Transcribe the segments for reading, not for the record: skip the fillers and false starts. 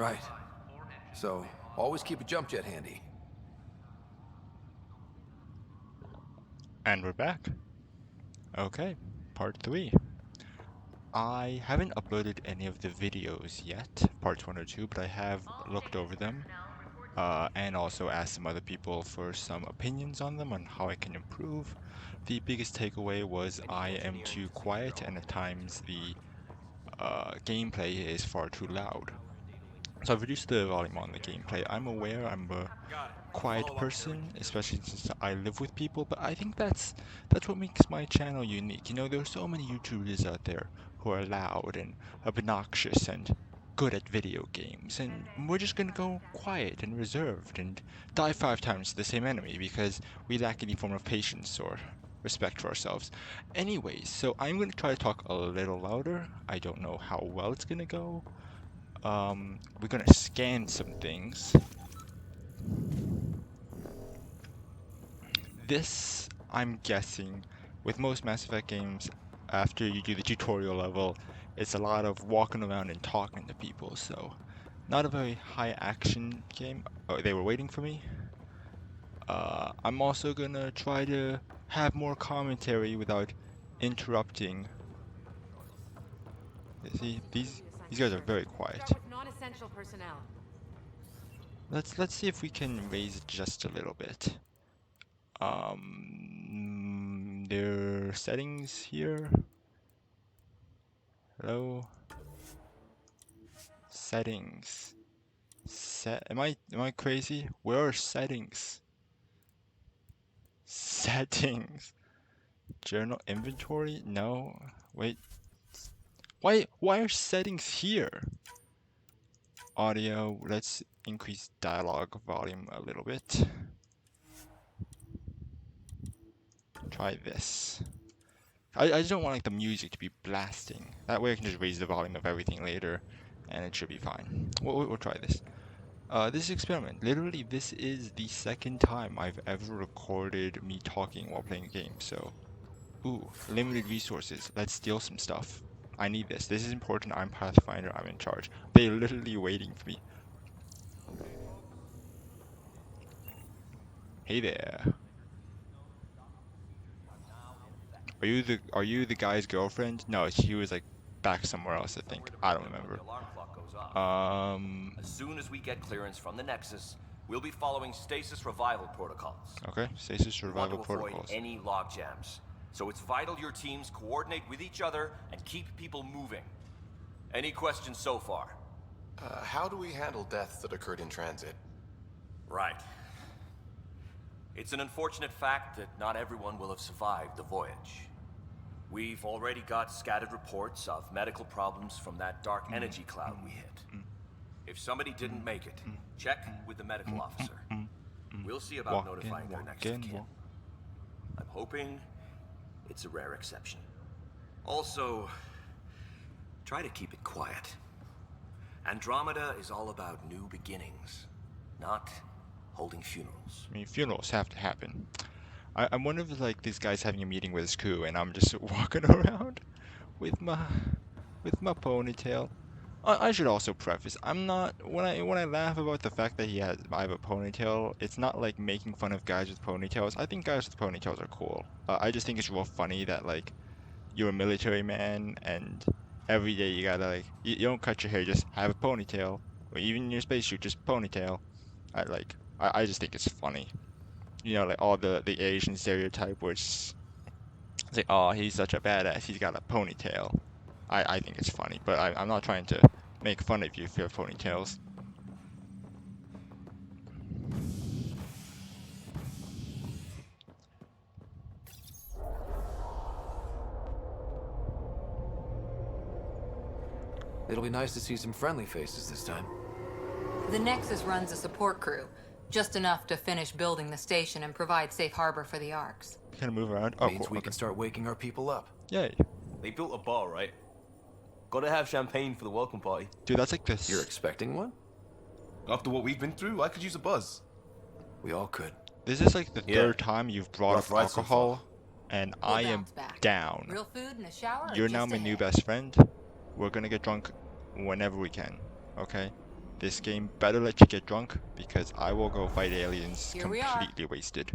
Right. So, always keep a jump jet handy. And we're back. Okay, part 3. I haven't uploaded any of the videos yet, parts 1 or 2, but I have looked over them, and also asked some other people for some opinions on them, on how I can improve. The biggest takeaway was I am too quiet, and at times the gameplay is far too loud. So I've reduced the volume on the gameplay. I'm aware I'm a quiet person, especially since I live with people, but I think that's what makes my channel unique. You know, there are so many YouTubers out there who are loud and obnoxious and good at video games, and we're just gonna go quiet and reserved and die 5 times to the same enemy because we lack any form of patience or respect for ourselves. Anyways, so I'm gonna try to talk a little louder. I don't know how well it's gonna go. We're gonna scan some things. This, I'm guessing, with most Mass Effect games, after you do the tutorial level, it's a lot of walking around and talking to people, so not a very high action game. Oh, they were waiting for me. I'm also gonna try to have more commentary without interrupting. You see, these guys are very quiet. Start with non-essential personnel. Let's see if we can raise it just a little bit. There are settings here. Hello. Settings. Am I crazy? Where are settings? Settings. Journal inventory? No. Wait. Why are settings here? Audio. Let's increase dialogue volume a little bit. Try this. I just don't want like the music to be blasting. That way I can just raise the volume of everything later and it should be fine. We'll try this. This experiment, literally this is the second time I've ever recorded me talking while playing a game, so... Ooh, limited resources. Let's steal some stuff. I need this. This is important. I'm Pathfinder. I'm in charge. They're literally waiting for me. Hey there. Are you the guy's girlfriend? No, she was like back somewhere else, I think. I don't remember. As soon as we get clearance from the Nexus, we'll be following stasis revival protocols. Okay, stasis We want survival to avoid protocols. any logjams, so it's vital your teams coordinate with each other and keep people moving. Any questions so far? How do we handle deaths that occurred in transit? Right. It's an unfortunate fact that not everyone will have survived the voyage. We've already got scattered reports of medical problems from that dark energy cloud we hit. If somebody didn't make it, check with the medical officer. We'll see about notifying their next of kin. I'm hoping it's a rare exception. Also, try to keep it quiet. Andromeda is all about new beginnings, not holding funerals. I mean, funerals have to happen. I'm one of like these guys having a meeting with his crew, and I'm just walking around with my ponytail. I should also preface, I'm not when I laugh about the fact that I have a ponytail, it's not like making fun of guys with ponytails. I think guys with ponytails are cool. I just think it's real funny that like you're a military man and every day you gotta like you don't cut your hair, just have a ponytail, or even in your spacesuit, just ponytail. I just think it's funny. You know, like all the Asian stereotype where it's like, oh, he's such a badass, he's got a ponytail. I think it's funny, but I'm not trying to make fun of you if you have ponytails. It'll be nice to see some friendly faces this time. The Nexus runs a support crew, just enough to finish building the station and provide safe harbor for the Arks. Can I move around? Oh, Means cool. we Okay. can start waking our people up. Yay. They built a bar, right? Gotta have champagne for the welcome party. Dude, that's like this. You're expecting one? After what we've been through, I could use a buzz. We all could. This is like the Yeah. third time you've brought Rough up ride so alcohol, far. and We'll I am bounce back. down. Real food and a shower. You're now my new best friend. We're gonna get drunk whenever we can, okay? This game better let you get drunk, because I will go fight aliens Here we are. completely wasted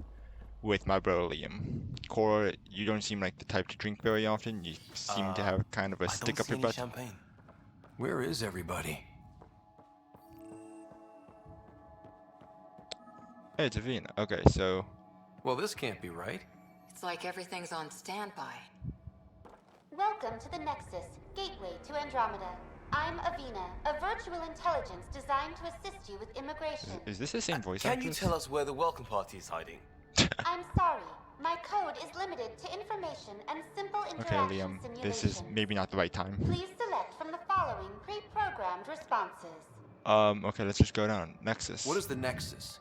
with my bro Liam. Cora, you don't seem like the type to drink very often. You seem to have kind of a I stick don't up see your any butt. champagne. Where is everybody? Hey, it's Avina. Okay, so Well, this can't be right. It's like everything's on standby. Welcome to the Nexus, gateway to Andromeda. I'm Avina, a virtual intelligence designed to assist you with immigration. is this the same voice Can you actress? tell us where the welcome party is hiding? I'm sorry, my code is limited to information and simple Okay, interaction Liam, simulations. this is maybe not the right time. Please select from the following pre-programmed responses. Okay, let's just go down. Nexus. What is the Nexus?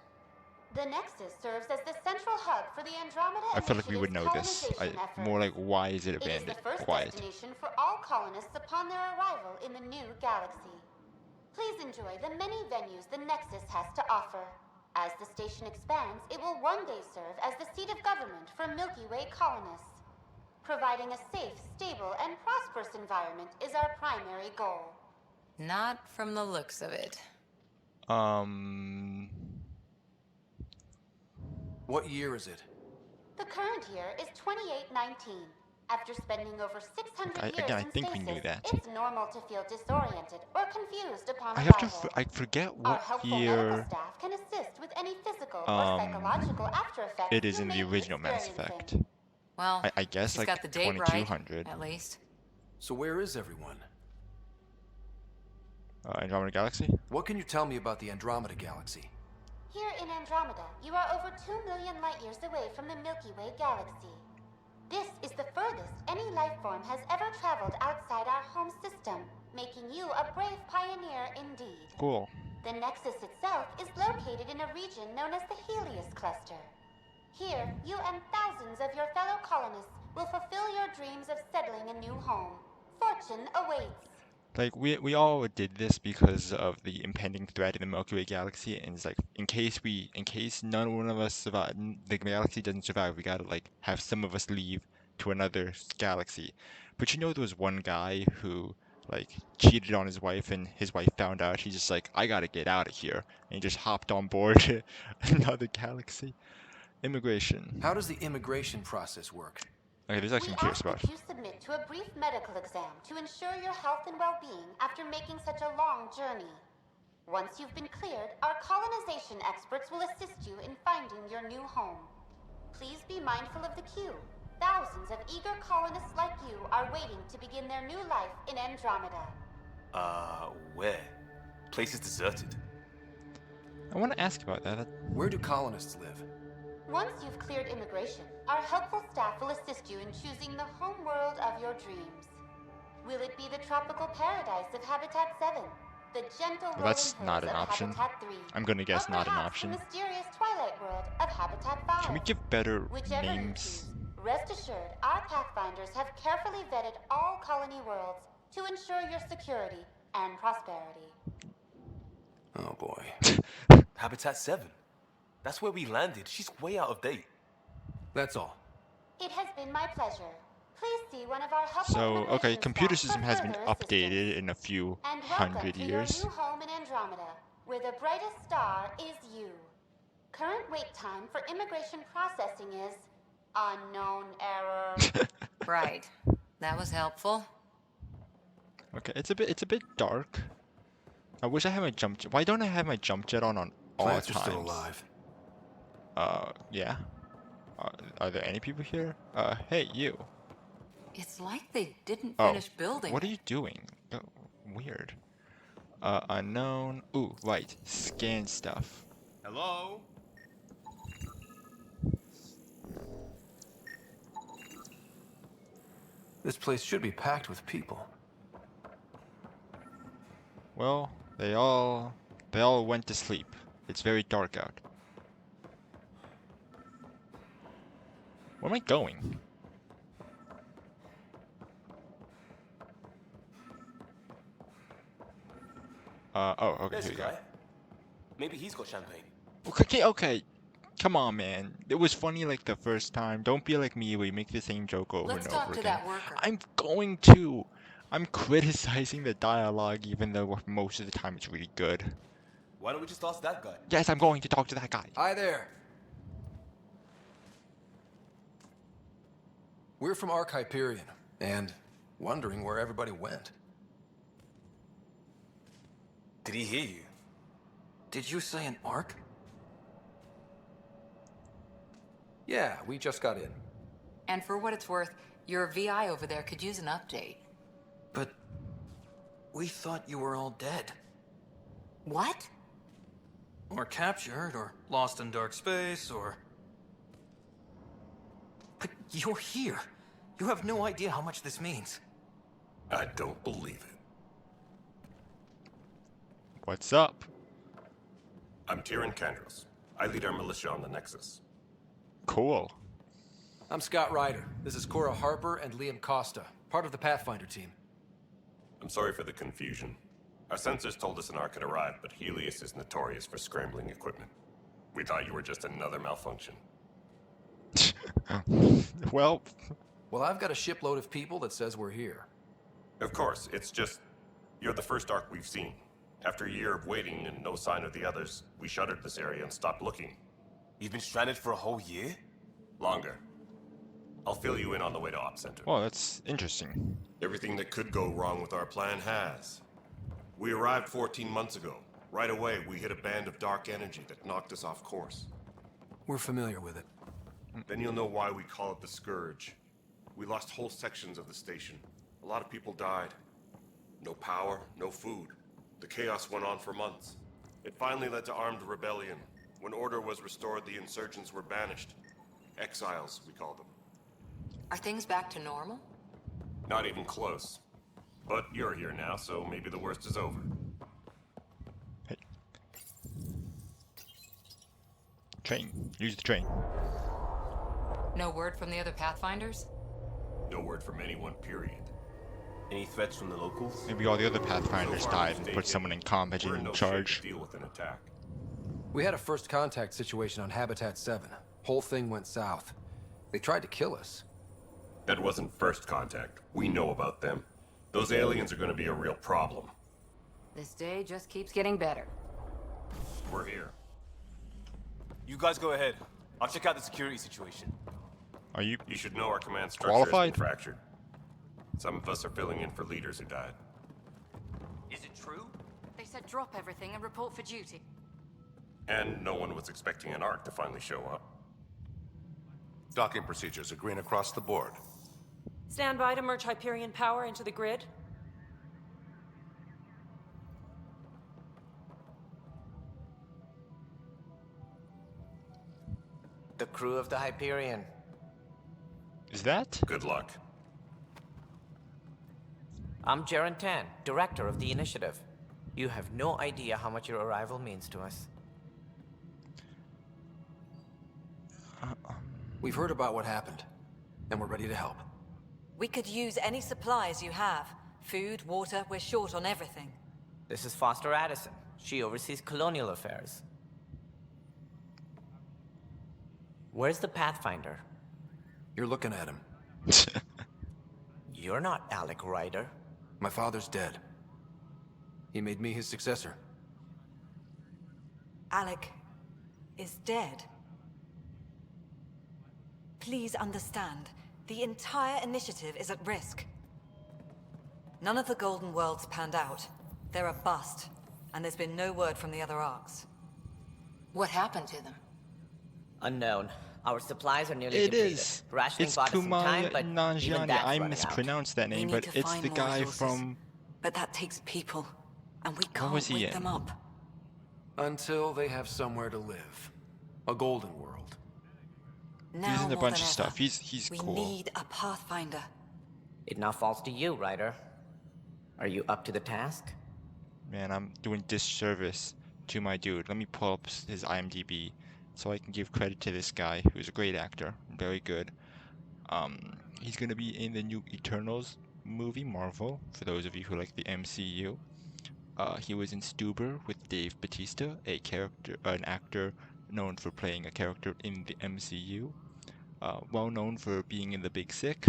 The Nexus serves as the central hub for the Andromeda I feel like we would know Initiative's this. colonization efforts. More like, why is it It is abandoned? the first Quiet. destination for all colonists upon their arrival in the new galaxy. Please enjoy the many venues the Nexus has to offer. As the station expands, it will one day serve as the seat of government for Milky Way colonists. Providing a safe, stable, and prosperous environment is our primary goal. Not from the looks of it. What year is it? The current year is 2819. After spending over 600 years Again, I in think we stasis, knew that. it's normal to feel disoriented or confused upon I have to. arrival. I forget Our what helpful medical year staff can assist with any physical or psychological after effects it is you in may the be original Mass experiencing. Effect. Well, I guess she's like got the date right, 2200. at least. So where is everyone? Andromeda Galaxy. What can you tell me about the Andromeda Galaxy? Here in Andromeda, you are over 2 million light years away from the Milky Way galaxy. This is the furthest any life form has ever traveled outside our home system, making you a brave pioneer indeed. Cool. The Nexus itself is located in a region known as the Helios Cluster. Here, you and thousands of your fellow colonists will fulfill your dreams of settling a new home. Fortune awaits. Like we all did this because of the impending threat in the Milky Way galaxy, and it's like in case none one of us survive, the galaxy doesn't survive, we gotta like have some of us leave to another galaxy. But you know, there was one guy who like cheated on his wife, and his wife found out. He's just like, I gotta get out of here, and he just hopped on board another galaxy. Immigration. How does the immigration process work? Okay, there's actually We curious ask about. that you submit to a brief medical exam to ensure your health and well-being after making such a long journey. Once you've been cleared, our colonization experts will assist you in finding your new home. Please be mindful of the queue. Thousands of eager colonists like you are waiting to begin their new life in Andromeda. Where? Place is deserted. I want to ask about that. Where do colonists live? Once you've cleared immigration, our helpful staff will assist you in choosing the home world of your dreams. Will it be the tropical paradise of Habitat 7? The gentle rolling That's hills not an of option. Habitat 3? I'm gonna guess or not an perhaps option. the mysterious twilight world of Habitat 5? Can we give better Whichever you names? choose, rest assured our Pathfinders have carefully vetted all colony worlds to ensure your security and prosperity. Oh boy. Habitat 7. That's where we landed. She's way out of date. That's all. It has been my pleasure. Please see one of our helpful So, immigration okay, computer staff system for has been further assistance. updated in a few And welcome hundred to years. your new home in Andromeda, where the brightest star is you. Current wait time for immigration processing is unknown error. Right. That was helpful. Okay, it's a bit dark. I wish I had my jump jet. Why don't I have my jump jet on all Plants are times? still alive. Yeah. Are there any people here? Hey, you. It's like they didn't Oh, finish building. what are you doing? Oh, weird. Unknown. Ooh, right. Scan stuff. Hello? This place should be packed with people. Well, they all went to sleep. It's very dark out. Where am I going? Oh, okay, There's here a we go. guy. Maybe he's got champagne. Okay. Come on, man. It was funny like the first time. Don't be like me where you make the same joke over Let's and talk over to again. that worker. I'm going to. I'm criticizing the dialogue even though most of the time it's really good. Why don't we just ask that guy? Yes, I'm going to talk to that guy. Hi there. We're from Ark Hyperion, and wondering where everybody went. Did he hear you? Did you say an Ark? Yeah, we just got in. And for what it's worth, your VI over there could use an update. But we thought you were all dead. What? Or captured, or lost in dark space, or... But you're here. You have no idea how much this means. I don't believe it. What's up? I'm Tyrion Kandros. I lead our militia on the Nexus. Cool. I'm Scott Ryder. This is Cora Harper and Liam Costa, part of the Pathfinder team. I'm sorry for the confusion. Our sensors told us an Ark had arrived, but Helios is notorious for scrambling equipment. We thought you were just another malfunction. Well, Well, I've got a shipload of people that says we're here. Of course, it's just... You're the first Ark we've seen. After a year of waiting and no sign of the others, we shuttered this area and stopped looking. You've been stranded for a whole year? Longer. I'll fill you in on the way to Op Center. well, that's interesting. Everything that could go wrong with our plan has. We arrived 14 months ago. Right away, we hit a band of dark energy that knocked us off course. We're familiar with it. Then you'll know why we call it the Scourge. We lost whole sections of the station. A lot of people died. No power, no food. The chaos went on for months. It finally led to armed rebellion. When order was restored, the insurgents were banished. Exiles, we call them. Are things back to normal? Not even close. But you're here now, so maybe the worst is over. Hey. Train. Use the train. No word from the other Pathfinders? No word from anyone, period. Any threats from the locals? Maybe all the other Pathfinders So far, died and we've put stayed someone in hidden. combat We're in no charge. shape to deal with an attack. We had a first contact situation on Habitat 7. Whole thing went south. They tried to kill us. That wasn't first contact. We know about them. Those aliens are going to be a real problem. This day just keeps getting better. We're here. You guys go ahead. I'll check out the security situation. Are you You should know our command structure qualified? has been fractured. Some of us are filling in for leaders who died. Is it true? They said drop everything and report for duty. And no one was expecting an Ark to finally show up. Docking procedures are green across the board. Stand by to merge Hyperion power into the grid. The crew of the Hyperion. Is that? Good luck. I'm Jaren Tan, director of the initiative. You have no idea how much your arrival means to us. We've heard about what happened, and we're ready to help. We could use any supplies you have. Food, water, we're short on everything. This is Foster Addison. She oversees colonial affairs. Where's the Pathfinder? You're looking at him. You're not Alec Ryder. My father's dead. He made me his successor. Alec is dead. Please understand, the entire initiative is at risk. None of the Golden Worlds panned out. They're a bust, and there's been no word from the other arcs. What happened to them? Unknown. Our supplies are nearly It depleted. is. Rationing It's bought us some time, Kumaya but even Nanjiani. that's I running mispronounced that We name, need but to it's find the more guy resources. from. But that takes people, and we What can't was he wake in? them up. Until they have somewhere to live. A golden world. Now He's in a more bunch than of ever, stuff. He's we cool. need a Pathfinder. It now falls to you, Ryder. Are you up to the task? Man, I'm doing disservice to my dude. Let me pull up his IMDb so I can give credit to this guy who's a great actor, very good. He's gonna be in the new Eternals movie, Marvel, for those of you who like the MCU. He was in Stuber with Dave Bautista, an actor known for playing a character in the MCU. Well known for being in The Big Sick,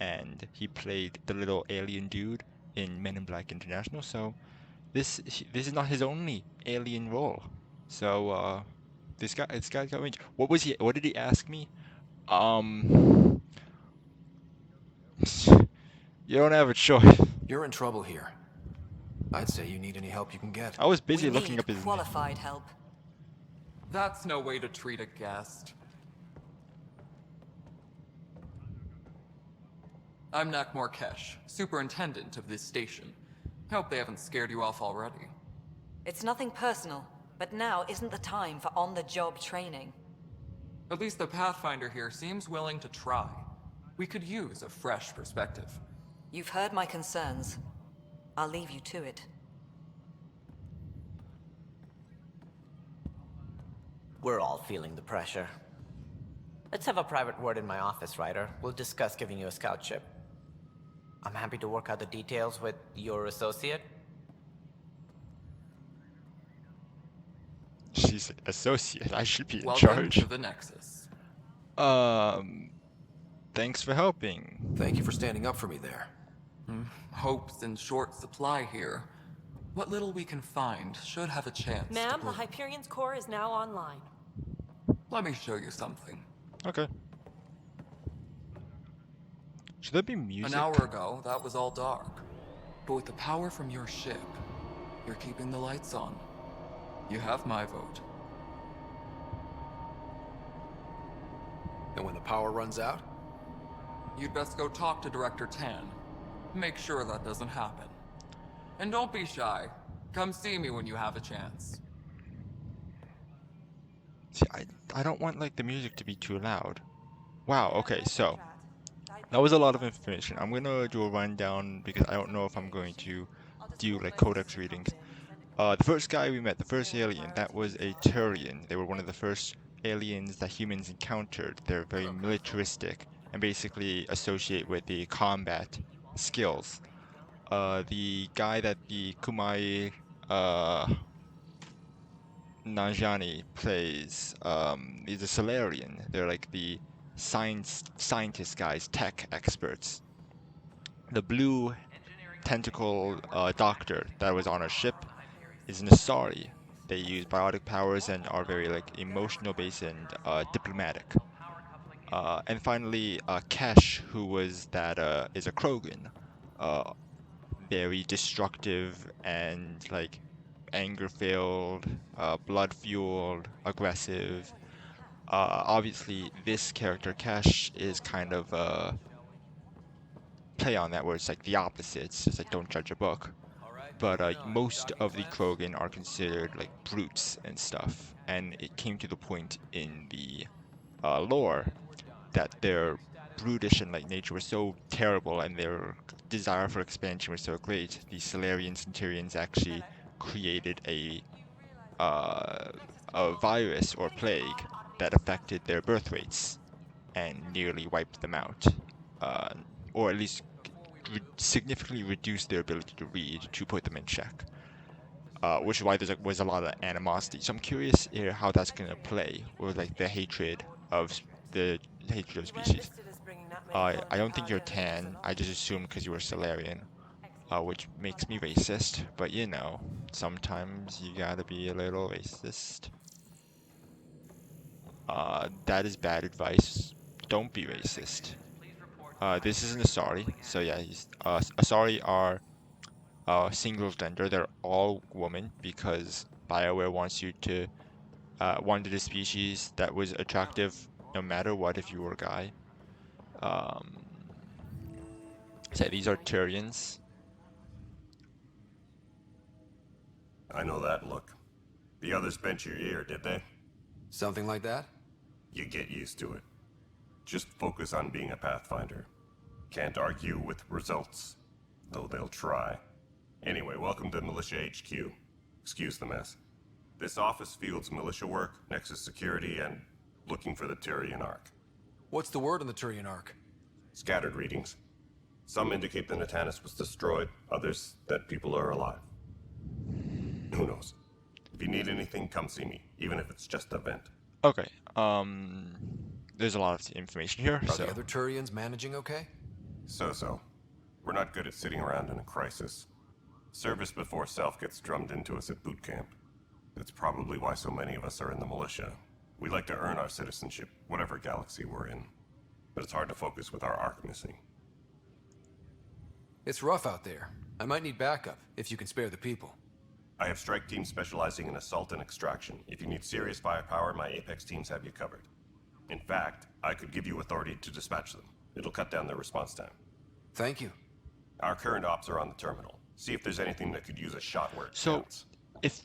and he played the little alien dude in Men in Black International. So this is not his only alien role. So this guy got range. What was he? What did he ask me? Um, you don't have a choice. You're in trouble here. I'd say you need any help you can get. I was busy We looking need up his name. qualified help. That's no way to treat a guest. I'm Nakmor Kesh, superintendent of this station. Hope they haven't scared you off already. It's nothing personal, but now isn't the time for on-the-job training. At least the Pathfinder here seems willing to try. We could use a fresh perspective. You've heard my concerns. I'll leave you to it. We're all feeling the pressure. Let's have a private word in my office, Ryder. We'll discuss giving you a scout ship. I'm happy to work out the details with your associate. She's an associate. I should be in Welcome charge. to the Nexus. Thanks for helping. Thank you for standing up for me there. Hope's in short supply here. What little we can find should have a chance. Ma'am, the Hyperion's core is now online. Let me show you something. Okay. Should there be music? An hour ago, that was all dark. But with the power from your ship, you're keeping the lights on. You have my vote. And when the power runs out? You'd best go talk to Director Tan. Make sure that doesn't happen. And don't be shy. Come see me when you have a chance. See, I don't want like the music to be too loud. Wow, okay, so that was a lot of information. I'm gonna do a rundown because I don't know if I'm going to do like codex readings. The first guy we met, the first alien, that was a Turian. They were one of the first aliens that humans encountered. They're very militaristic and basically associate with the combat skills. The guy that the Kumai Nanjani plays is a Solarian. They're like the scientist guys, tech experts. The blue tentacle doctor that was on a ship is Nasari. They use biotic powers and are very like emotional based and diplomatic. And finally, Kesh, who was that is a Krogan, very destructive and like anger-filled, blood-fueled, aggressive. Obviously, this character Kesh is kind of a play on that where it's like the opposite. It's just like don't judge a book. But most of the Krogan are considered like brutes and stuff, and it came to the point in the lore that their brutish and like nature was so terrible and their desire for expansion was so great. The Solarian Centurions actually created a virus or plague that affected their birth rates and nearly wiped them out, or at least significantly reduced their ability to read to put them in check. Which is why there was a lot of animosity. So I'm curious here how that's gonna play, or like the hatred of species. I don't think you're tan. I just assumed because you were Solarian, which makes me racist. But you know, sometimes you gotta be a little racist. That is bad advice. Don't be racist. This is an Asari, so yeah, Asari are single gender. They're all women because BioWare wants you to wanted a species that was attractive no matter what if you were a guy. So these are Turians. I know that look. The others bent your ear, did they? Something like that? You get used to it. Just focus on being a Pathfinder. Can't argue with results, though they'll try. Anyway, welcome to Militia HQ. Excuse the mess. This office fields militia work, Nexus security, and looking for the Turian Ark. What's the word on the Turian Ark? Scattered readings. Some indicate the Natanus was destroyed, others that people are alive. Who knows? If you need anything, come see me, even if it's just a vent. Okay, there's a lot of information here, Are so... the other Turians managing okay? So-so. We're not good at sitting around in a crisis. Service before self gets drummed into us at boot camp. That's probably why so many of us are in the militia. We like to earn our citizenship, whatever galaxy we're in. But it's hard to focus with our arc missing. It's rough out there. I might need backup, if you can spare the people. I have strike teams specializing in assault and extraction. If you need serious firepower, my Apex teams have you covered. In fact, I could give you authority to dispatch them. It'll cut down their response time. Thank you. Our current ops are on the terminal. See if there's anything that could use a shot where it So, counts. if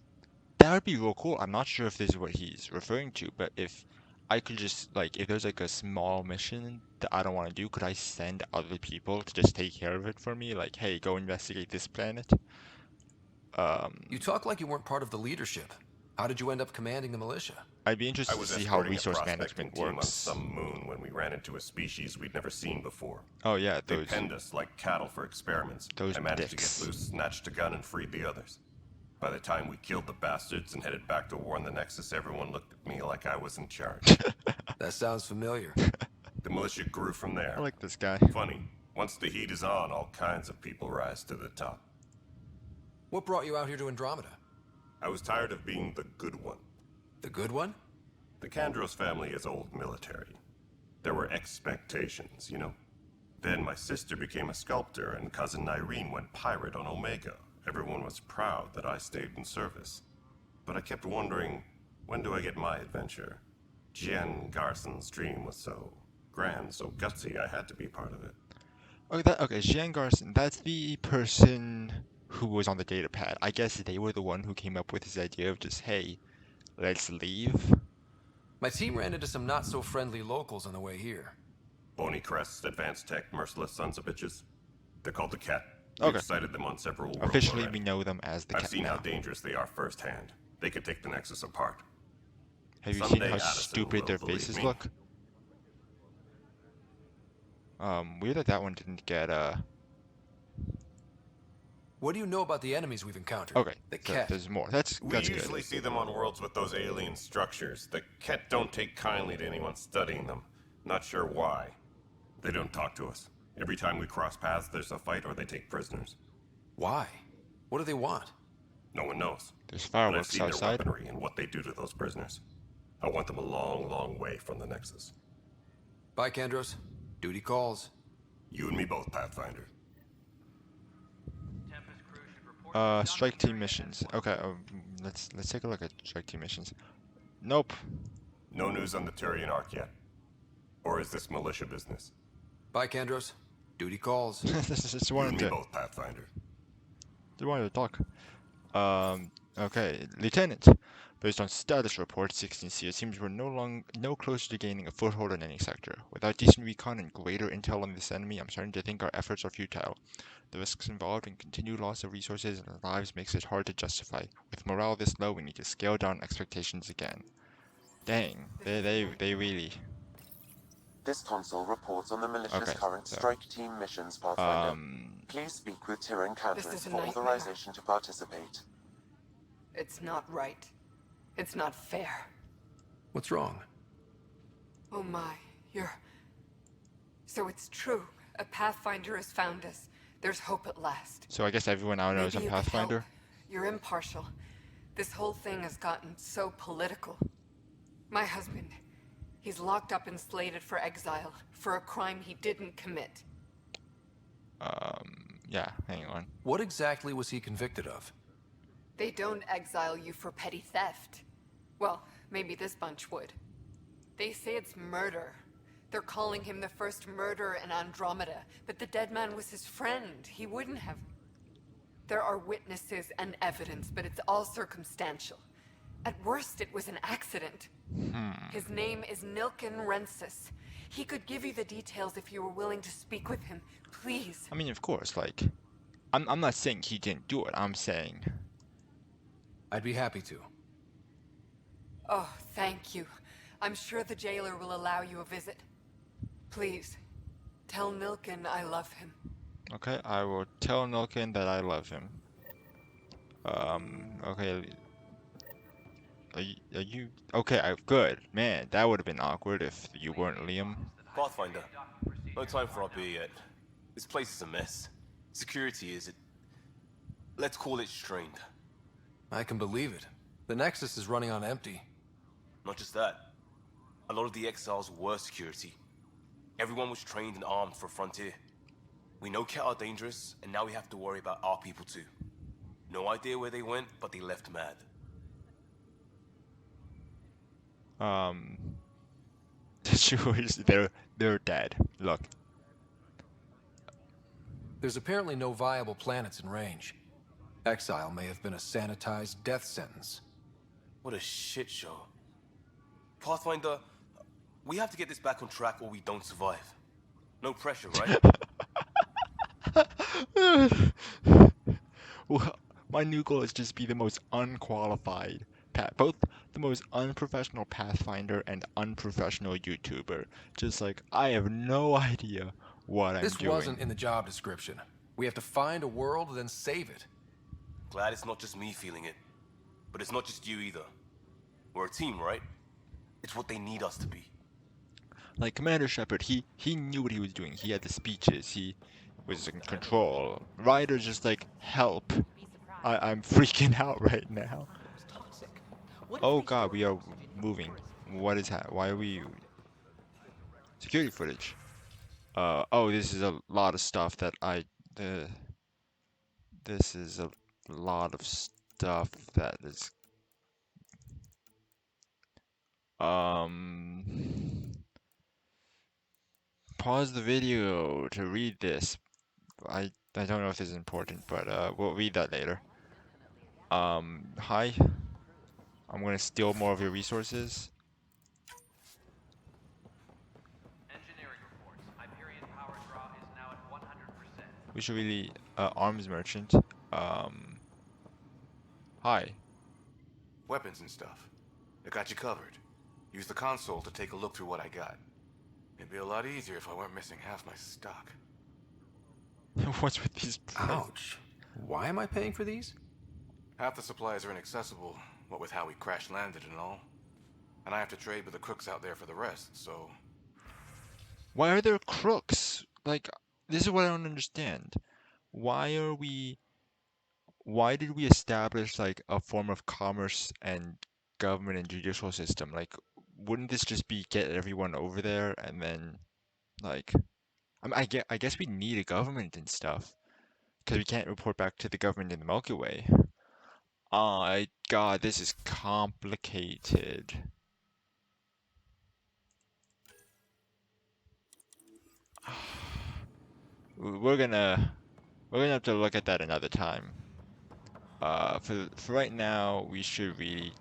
that would be real cool. I'm not sure if this is what he's referring to, but if I could just, like, if there's like a small mission that I don't want to do, could I send other people to just take care of it for me? Like, hey, go investigate this planet. You talk like you weren't part of the leadership. How did you end up commanding the militia? I'd be interested to see how resource management team on works. some moon when we ran into a species we'd never seen before. Oh yeah, They penned us like cattle for experiments. Those I managed dicks. to get loose, snatched a gun, and freed the others. By the time we killed the bastards and headed back to warn the Nexus, everyone looked at me like I was in charge. That sounds familiar. The militia grew from there. I like this guy. Funny, once the heat is on, all kinds of people rise to the top. What brought you out here to Andromeda? I was tired of being the good one. The good one? The Kandros family is old military. There were expectations, you know? Then my sister became a sculptor and cousin Irene went pirate on Omega. Everyone was proud that I stayed in service. But I kept wondering, when do I get my adventure? Jen Garson's dream was so grand, so gutsy, I had to be part of it. Okay, Jean Garson, that's the person who was on the data pad. I guess they were the one who came up with this idea of just, hey, let's leave. My team ran into some not-so-friendly locals on the way here. Bony crests, advanced tech, merciless sons of bitches. They're called the Cat. Okay. We've sighted them on several worlds Officially, already. we know them as the I've Cat seen now. how dangerous they are firsthand. They could take the Nexus apart. Have you Someday seen how Addison stupid will their believe faces me. look? Weird that that one didn't get, What do you know about the enemies we've encountered? Okay, The so Ket. there's more. That's We good. usually see them on worlds with those alien structures. The Ket don't take kindly to anyone studying them. Not sure why. They don't talk to us. Every time we cross paths, there's a fight or they take prisoners. Why? What do they want? No one knows. There's But I've fireworks seen their outside. weaponry and what they do to those prisoners. I want them a long, long way from the Nexus. Bye, Kandros. Duty calls. You and me both, Pathfinder. Strike team missions. Okay, let's take a look at strike team missions. Nope. No news on the Turian Arc yet. Or is this militia business? Bye, Kandros. Duty calls. Just You wanted and me to. both, Pathfinder. Just wanted to talk. Okay, Lieutenant. Based on status reports, 16C, it seems we're no closer to gaining a foothold in any sector. Without decent recon and greater intel on this enemy, I'm starting to think our efforts are futile. The risks involved in continued loss of resources and lives makes it hard to justify. With morale this low, we need to scale down expectations again. Dang, they really. This console reports on the militia's Okay, current so, strike team missions, Pathfinder. Please speak with Tyrion This Kandros is a for nightmare. authorization to participate. It's not right. It's not fair. What's wrong? Oh my, you're... So it's true. A Pathfinder has found us. There's hope at last. So I guess everyone now knows Maybe I'm you could Pathfinder. help. You're impartial. This whole thing has gotten so political. My husband, he's locked up and slated for exile for a crime he didn't commit. Yeah, hang on. What exactly was he convicted of? They don't exile you for petty theft. Well, maybe this bunch would. They say it's murder. They're calling him the first murderer in Andromeda, but the dead man was his friend. He wouldn't have... There are witnesses and evidence, but it's all circumstantial. At worst, it was an accident. His name is Nilken Rensis. He could give you the details if you were willing to speak with him. Please. I mean, of course, like, I'm not saying he didn't do it. I'm saying... I'd be happy to. Oh, thank you. I'm sure the jailer will allow you a visit. Please, tell Nilken I love him. Okay, I will tell Nilken that I love him. Okay. Are you... Okay, good. Man, that would have been awkward if you weren't Liam. Pathfinder, no time for our beer yet. This place is a mess. Security is... Let's call it strained. I can believe it. The Nexus is running on empty. Not just that. A lot of the exiles were security. Everyone was trained and armed for Frontier. We know Cat are dangerous, and now we have to worry about our people too. No idea where they went, but they left mad. They're dead. Look. There's apparently no viable planets in range. Exile may have been a sanitized death sentence. What a shit show. Pathfinder, we have to get this back on track or we don't survive. No pressure, right? Well, my new goal is just be the most unqualified both the most unprofessional Pathfinder and unprofessional YouTuber. Just like, I have no idea what I'm doing. This wasn't in the job description. We have to find a world, then save it. Glad it's not just me feeling it. But it's not just you either. We're a team, right? It's what they need us to be. Like Commander Shepard, he knew what he was doing. He had the speeches. He was in control. Ryder's just like, help. I'm freaking out right now. Oh god, we are moving. What is that? Why are we... Security footage. Oh, this is a lot of stuff that this is a lot of stuff that is... Pause the video to read this. I don't know if this is important, but we'll read that later. Hi. I'm gonna steal more of your resources. Engineering reports. Hyperion power draw is now at 100%. We should really arms merchant. Hi. Weapons and stuff. I got you covered. Use the console to take a look through what I got. It'd be a lot easier if I weren't missing half my stock. What's with these? Ouch. Why am I paying for these? Half the supplies are inaccessible, what with how we crash landed and all. And I have to trade with the crooks out there for the rest, so... Why are there crooks? Like, this is what I don't understand. Why did we establish, like, a form of commerce and government and judicial system? Like, wouldn't this just be get everyone over there and then, like... I guess we need a government and stuff. Because we can't report back to the government in the Milky Way. Oh, God, this is complicated. We're gonna have to look at that another time. For right now, we should really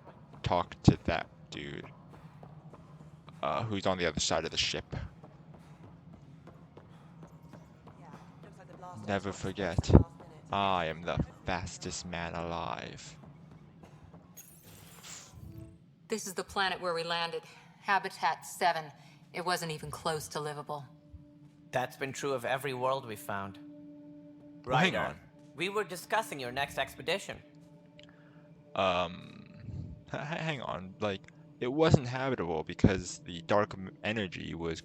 talk to that dude. Who's on the other side of the ship. Never forget, I am the fastest man alive. This is the planet where we landed. Habitat 7. It wasn't even close to livable. That's been true of every world we found. Well, hang on. We were discussing your next expedition. Hang on. Like, it wasn't habitable because the dark energy was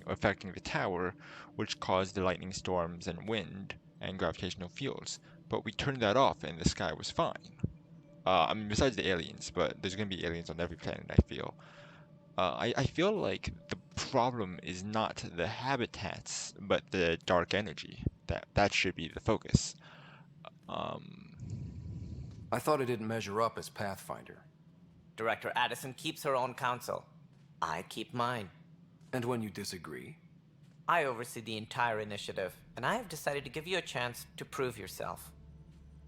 affecting the tower, which caused the lightning storms and wind and gravitational fields. But we turned that off and the sky was fine. I mean, besides the aliens, but there's gonna be aliens on every planet, I feel. I feel like the problem is not the habitats, but the dark energy. That should be the focus. I thought it didn't measure up as Pathfinder. Director Addison keeps her own counsel. I keep mine. And when you disagree? I oversee the entire initiative, and I have decided to give you a chance to prove yourself.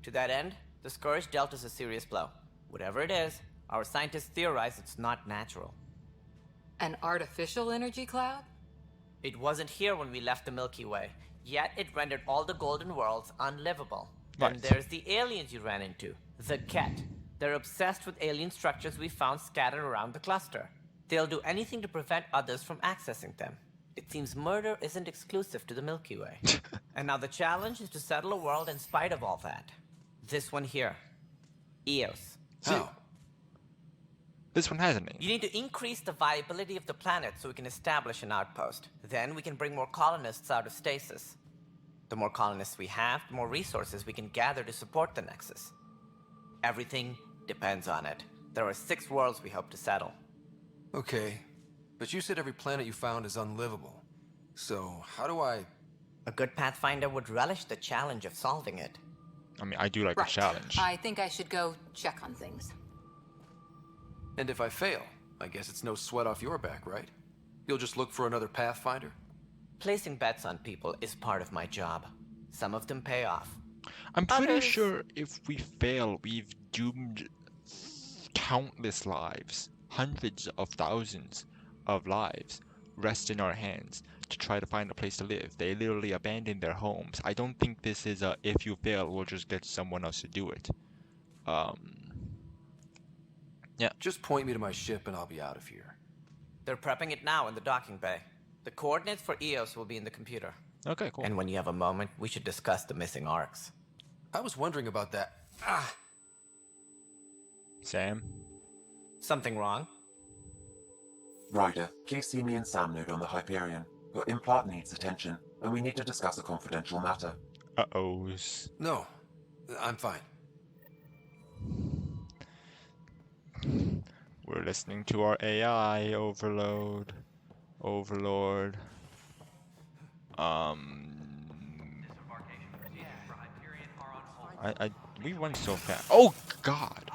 To that end, the Scourge dealt us a serious blow. Whatever it is, our scientists theorize it's not natural. An artificial energy cloud? It wasn't here when we left the Milky Way, yet it rendered all the Golden Worlds unlivable. Right. And there's the aliens you ran into, the Ket. They're obsessed with alien structures we found scattered around the cluster. They'll do anything to prevent others from accessing them. It seems murder isn't exclusive to the Milky Way. And now the challenge is to settle a world in spite of all that. This one here. Eos. How? This one has a name. You need to increase the viability of the planet so we can establish an outpost. Then we can bring more colonists out of stasis. The more colonists we have, the more resources we can gather to support the Nexus. Everything depends on it. There are 6 worlds we hope to settle. Okay, but you said every planet you found is unlivable. So, how do I... A good Pathfinder would relish the challenge of solving it. I mean, I do like a challenge. I think I should go check on things. And if I fail, I guess it's no sweat off your back, right? You'll just look for another Pathfinder? Placing bets on people is part of my job. Some of them pay off. I'm pretty Others- sure if we fail, we've doomed countless lives. Hundreds of thousands of lives rest in our hands to try to find a place to live. They literally abandoned their homes. I don't think this is a if you fail, we'll just get someone else to do it. Yeah. Just point me to my ship and I'll be out of here. They're prepping it now in the docking bay. The coordinates for EOS will be in the computer. Okay, cool. And when you have a moment, we should discuss the missing arcs. I was wondering about that. Sam? Something wrong? Ryder, please see me and Sam Node on the Hyperion. Your implant needs attention, and we need to discuss a confidential matter. Uh-ohs. No, I'm fine. We're listening to our AI overload. Overlord. We went so fast. Oh God!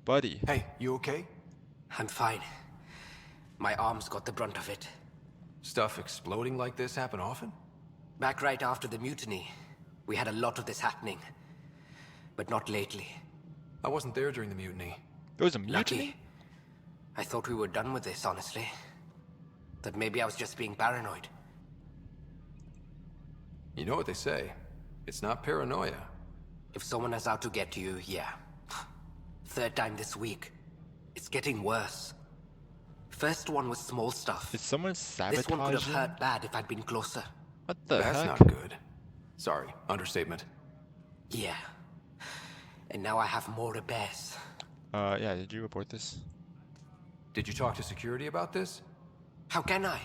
Buddy. Hey, you okay? I'm fine. My arms got the brunt of it. Stuff exploding like this happen often? Back right after the mutiny, we had a lot of this happening. But not lately. I wasn't there during the mutiny. There was a mutiny? Luckily. I thought we were done with this, honestly. That maybe I was just being paranoid. You know what they say. It's not paranoia. If someone is out to get you, yeah. 3rd time this week. It's getting worse. First one was small stuff. Is someone sabotaging? This one could have hurt bad if I'd been closer. What the That's heck? not good. Sorry, understatement. Yeah. And now I have more repairs. Yeah, did you report this? Did you talk to security about this? How can I?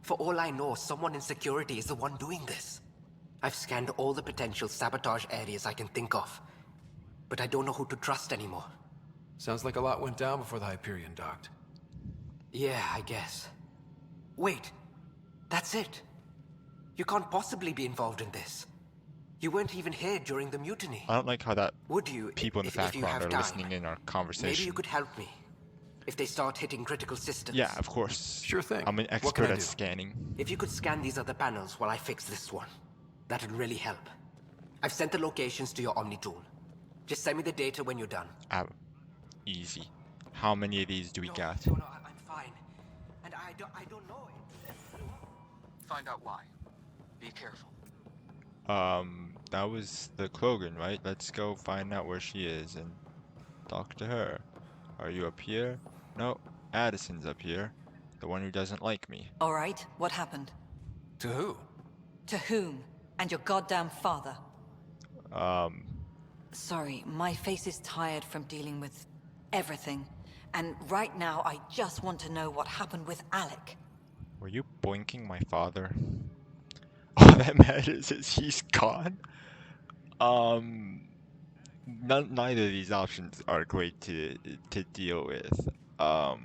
For all I know, someone in security is the one doing this. I've scanned all the potential sabotage areas I can think of. But I don't know who to trust anymore. Sounds like a lot went down before the Hyperion docked. Yeah, I guess. Wait. That's it. You can't possibly be involved in this. You weren't even here during the mutiny. I don't like how that Would you, people in the if you background have are time, listening in our conversation. Maybe you could help me. If they start hitting critical systems. Yeah, of course. Sure thing. I'm an What expert can I at do? scanning. If you could scan these other panels while I fix this one, that'd really help. I've sent the locations to your Omni tool. Just send me the data when you're done. Easy. How many of these do we got? No, I'm fine. And I don't know it. Find out why. Be careful. That was the Krogan, right? Let's go find out where she is and talk to her. Are you up here? No, Addison's up here. The one who doesn't like me. All right, what happened? To who? To whom? And your goddamn father. Sorry, my face is tired from dealing with everything. And right now, I just want to know what happened with Alec. Were you boinking my father? All that matters is he's gone. Neither of these options are great to deal with. I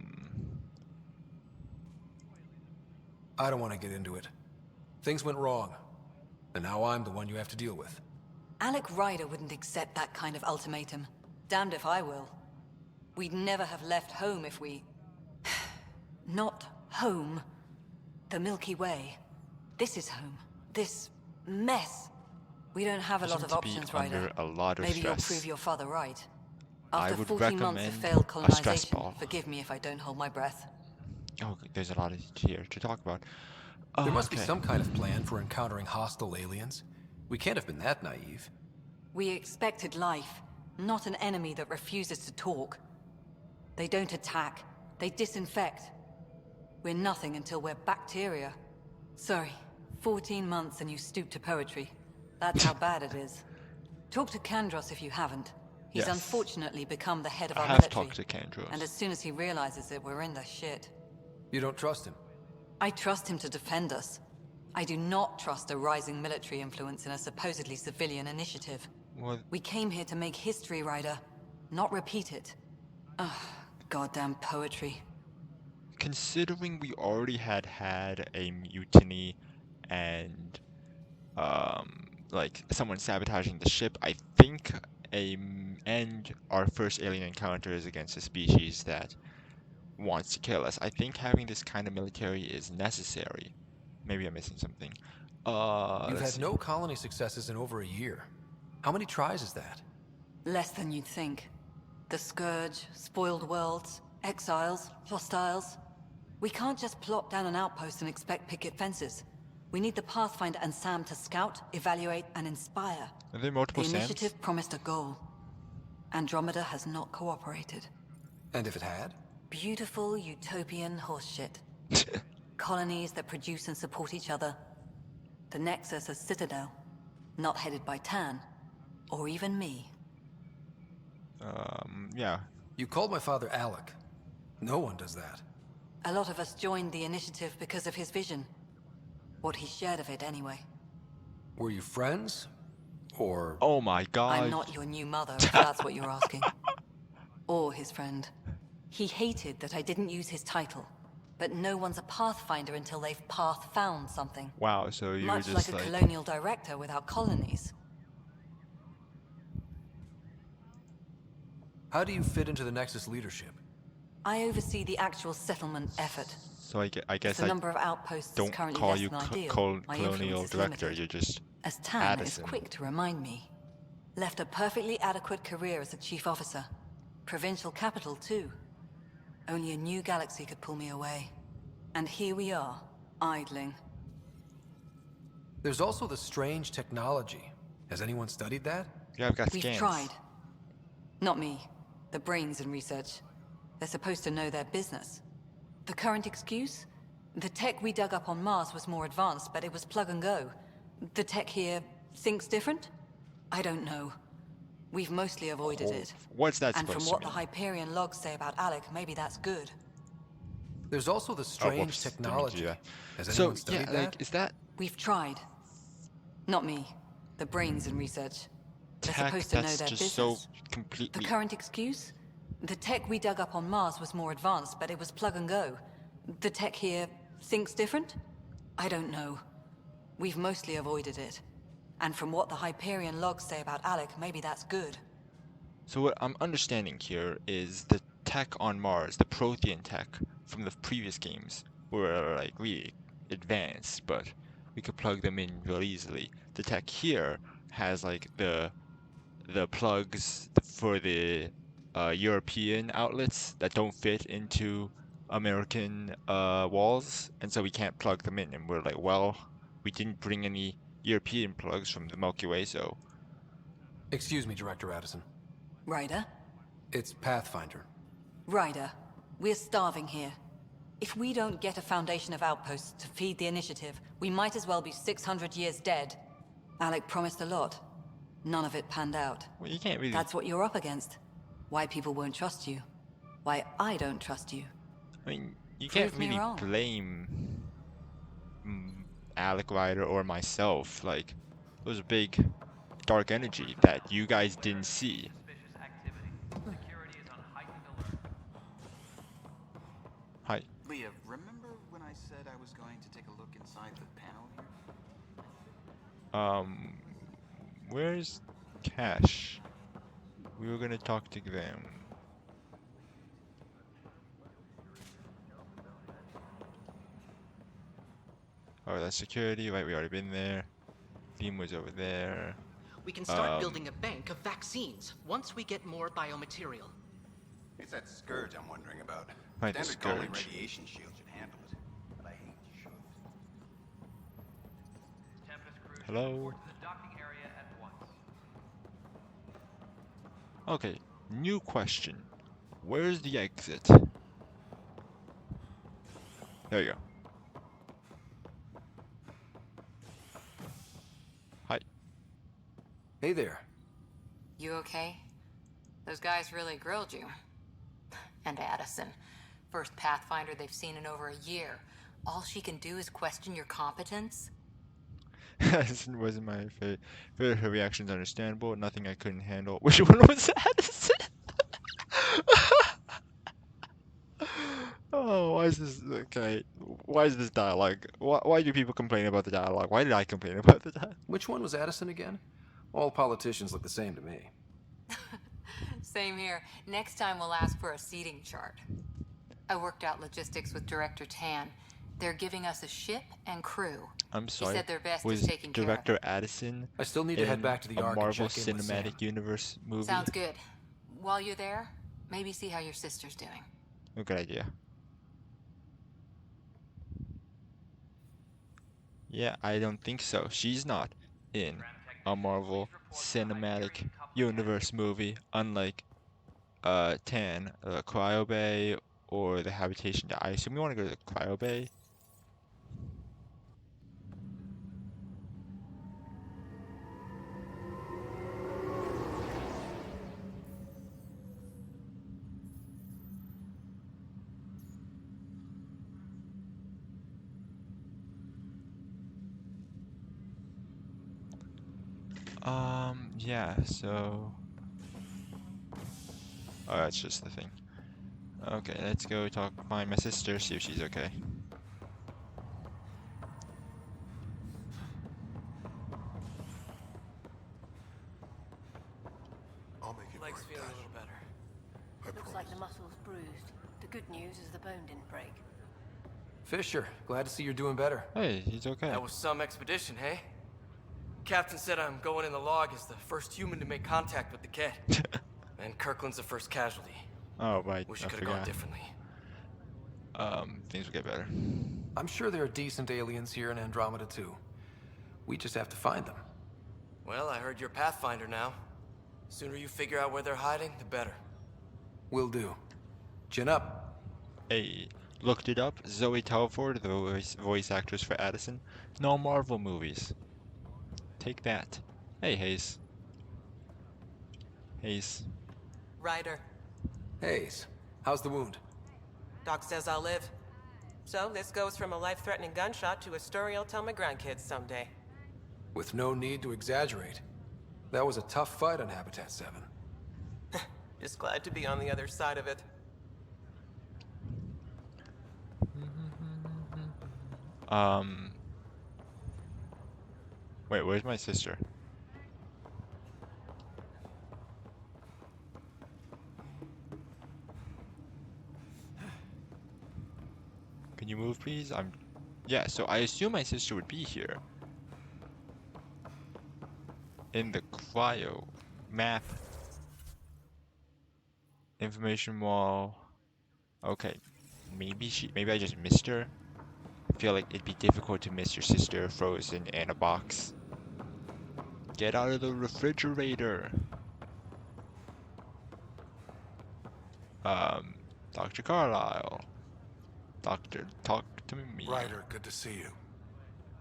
don't want to get into it. Things went wrong. And now I'm the one you have to deal with. Alec Ryder wouldn't accept that kind of ultimatum. Damned if I will. We'd never have left home if we... Not home. The Milky Way. This is home. This mess. We don't have a lot of options, Ryder. A lot of Maybe you'll stress. prove your father right. I After would 14 months of recommend failed a stress colonization, ball. forgive me if I don't hold my breath. Oh, there's a lot here to talk about. There must be some kind of plan for encountering hostile aliens. We can't have been that naive. We expected life, not an enemy that refuses to talk. They don't attack, they disinfect. We're nothing until we're bacteria. Sorry, 14 months and you stoop to poetry. That's how bad it is. Talk to Kandros if you haven't. He's Yes. unfortunately become the head of I our have military. talked to Kandros. And as soon as he realizes it, we're in the shit. You don't trust him? I trust him to defend us. I do not trust a rising military influence in a supposedly civilian initiative. What? We came here to make history, Ryder, not repeat it. Ugh, goddamn poetry. Considering we already had a mutiny and like someone sabotaging the ship, I think and our first alien encounter is against a species that wants to kill us. I think having this kind of military is necessary. Maybe I'm missing something. You've Let's had see. no colony successes in over a year. How many tries is that? Less than you'd think. The Scourge, spoiled worlds, exiles, hostiles. We can't just plop down an outpost and expect picket fences. We need the Pathfinder and Sam to scout, evaluate, and inspire. Are there multiple The Sams? initiative promised a goal. Andromeda has not cooperated. And if it had? Beautiful utopian horseshit. Colonies that produce and support each other. The Nexus a citadel, not headed by Tan, or even me. Yeah. You called my father Alec. No one does that. A lot of us joined the initiative because of his vision. What he shared of it, anyway. Were you friends? Or... Oh my god. I'm not your new mother, if that's what you're asking. Or his friend. He hated that I didn't use his title. But no one's a Pathfinder until they've path-found something. Wow, so you were Much just like a colonial director without colonies. How do you fit into the Nexus leadership? I oversee the actual settlement effort. So I guess the I number of outposts don't is currently call less you than ideal. My colonial influence is director. limited. You're just As Tan Addison. is quick to remind me. Left a perfectly adequate career as a chief officer. Provincial capital, too. Only a new galaxy could pull me away. And here we are, idling. There's also the strange technology. Has anyone studied that? Yeah, I've got We've scans. tried. Not me. The brains in research. They're supposed to know their business. The current excuse? The tech we dug up on Mars was more advanced, but it was plug and go. The tech here thinks different? I don't know. We've mostly avoided it. What's that And from supposed what to the mean? Hyperion logs say about Alec, maybe that's good. There's also the strange whoops, didn't mean to do technology. that. Has So, anyone studied yeah, that? like, is that We've tried. Not me. The brains in research. They're tech supposed to know that's their just business. so completely... The current excuse? The tech we dug up on Mars was more advanced, but it was plug and go. The tech here thinks different? I don't know. We've mostly avoided it. And from what the Hyperion logs say about Alec, maybe that's good. So what I'm understanding here is the tech on Mars, the Prothean tech from the previous games, were like really advanced, but we could plug them in real easily. The tech here has like the plugs for the European outlets that don't fit into American walls, and so we can't plug them in. And we're like, well, we didn't bring any European plugs from the Milky Way, so... Excuse me, Director Addison. Ryder? It's Pathfinder. Ryder, we're starving here. If we don't get a foundation of outposts to feed the initiative, we might as well be 600 years dead. Alec promised a lot. None of it panned out. Well, you can't really... That's what you're up against. Why people won't trust you. Why I don't trust you. I mean, you Prove can't me really wrong. blame Alec Ryder or myself. Like, it was a big dark energy that you guys didn't see. Security is on heightened alert. Hi. Leah, remember when I said I was going to take a look inside the panel here? Where's Cash? We were gonna talk to them. Oh, that's security. Right, we already been there. Theme was over there. We can start building a bank of vaccines once we get more biomaterial. It's that scourge I'm wondering about. Right, the Standard colony scourge. radiation shield should handle it, but I hate shows. Tempest crew should Hello? report to the docking area at once. Okay, new question. Where's the exit? There you go. Hi. Hey there. You okay? Those guys really grilled you. And Addison. First Pathfinder they've seen in over a year. all she can do is question your competence? Addison wasn't my favorite. Her reaction's understandable. Nothing I couldn't handle. Which one was Addison? Oh, why is this okay? Why is this dialogue? Why do people complain about the dialogue? Why did I complain about the dialogue? Which one was Addison again? All politicians look the same to me. Same here. Next time we'll ask for a seating chart. I worked out logistics with Director Tan. They're giving us a ship and crew. I'm sorry. He said their best was is taking care of Director it. Addison I still need to head back to the a Ark Marvel and check in with Sam. Cinematic Universe movie? Sounds good. While you're there, maybe see how your sister's doing. A good idea. Yeah, I don't think so. She's not in a Marvel Cinematic Universe movie, unlike Tan, Cryo Bay, or the Habitation. I assume you want to go to the Cryo Bay. Yeah, so... Oh, that's just the thing. Okay, let's go find my sister, see if she's okay. I'll make it Legs work, feel a Dash. little better. Looks like the muscle's bruised. The good news is the bone didn't break. Fisher, glad to see you're doing better. Hey, he's okay. That was some expedition, hey? Captain said I'm going in the log as the first human to make contact with the kid. And Kirkland's the first casualty. Oh, right. Wish I it could have gone forgot. differently. Things will get better. I'm sure there are decent aliens here in Andromeda too. We just have to find them. Well, I heard you're Pathfinder now. Sooner you figure out where they're hiding, the better. Will do. Chin up. Hey, looked it up. Zoe Telford, the voice actress for Addison. No Marvel movies. Take that. Hey, Hayes. Hayes. Ryder. Hayes, how's the wound? Doc says I'll live. So this goes from a life-threatening gunshot to a story I'll tell my grandkids someday. With no need to exaggerate. That was a tough fight on Habitat 7. Just glad to be on the other side of it. Wait, where's my sister? Can you move, please? Yeah, so I assume my sister would be here. In the cryo map. Information wall. Okay. Maybe I just missed her. I feel like it'd be difficult to miss your sister frozen in a box. Get out of the refrigerator. Dr. Carlisle. Doctor, talk to me. Ryder, good to see you.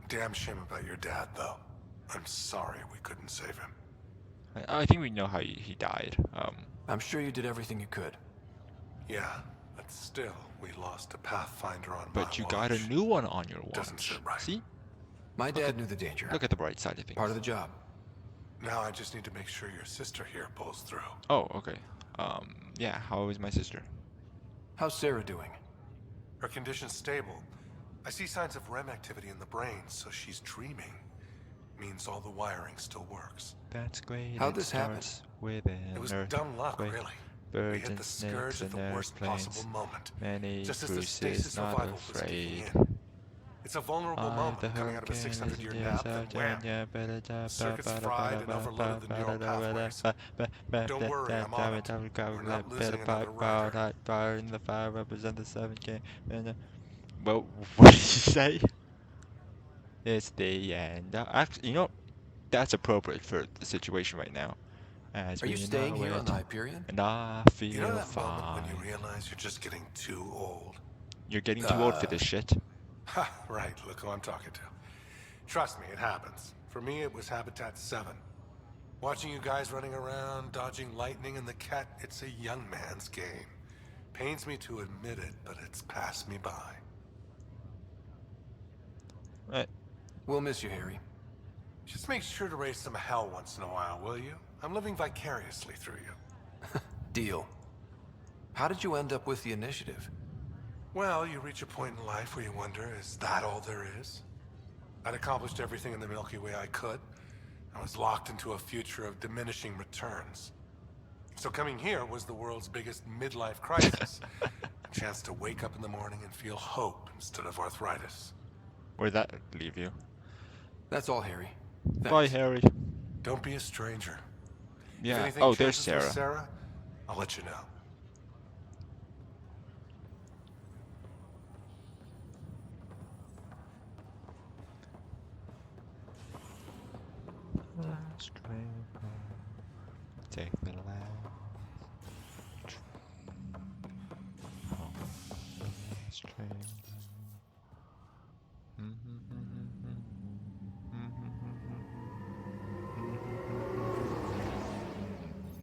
Damn shame about your dad, though. I'm sorry we couldn't save him. I think we know how he died. I'm sure you did everything you could. Yeah, but still, we lost a Pathfinder on my But you watch. got a new one on your watch. Doesn't sit right. See? My dad knew the danger. Look at the bright side of things. Part of the job. Now I just need to make sure your sister here pulls through. Oh, okay. Yeah, how is my sister? How's Sarah doing? Her condition's stable. I see signs of REM activity in the brain, so she's dreaming. Means all the wiring still works. That's great. How'd this happen? It was dumb luck, really. We hit the scourge at the worst possible moment. Just as the stasis survival was kicking in. It's a vulnerable moment coming out of a 600-year nap, then wham! Circuits fried and overloaded the neural pathways. Don't worry, I'm on it. We're not losing another Ryder. In the fire represent the 7K. Well, what did you say? It's the end. Actually, you know, that's appropriate for the situation right now. As Are you we staying know here on it, the Hyperion? And I feel You know that fine. moment when you realize you're just getting too old? You're getting too old for this shit. Ha, right, look who I'm talking to. Trust me, it happens. For me, it was Habitat 7. Watching you guys running around, dodging lightning and the cat, it's a young man's game. Pains me to admit it, but it's passed me by. We'll miss you, Harry. Just make sure to raise some hell once in a while, will you? I'm living vicariously through you. Deal. How did you end up with the initiative? Well, you reach a point in life where you wonder, is that all there is? I'd accomplished everything in the Milky Way I could. I was locked into a future of diminishing returns. So coming here was the world's biggest midlife crisis. A chance to wake up in the morning and feel hope instead of arthritis. Where'd that leave you? That's all, Harry. Thanks. Bye, Harry. Don't be a stranger. Yeah. If anything Oh, there's changes with Sarah. Sarah, I'll let you know. Last train home. Take the last train home. Last train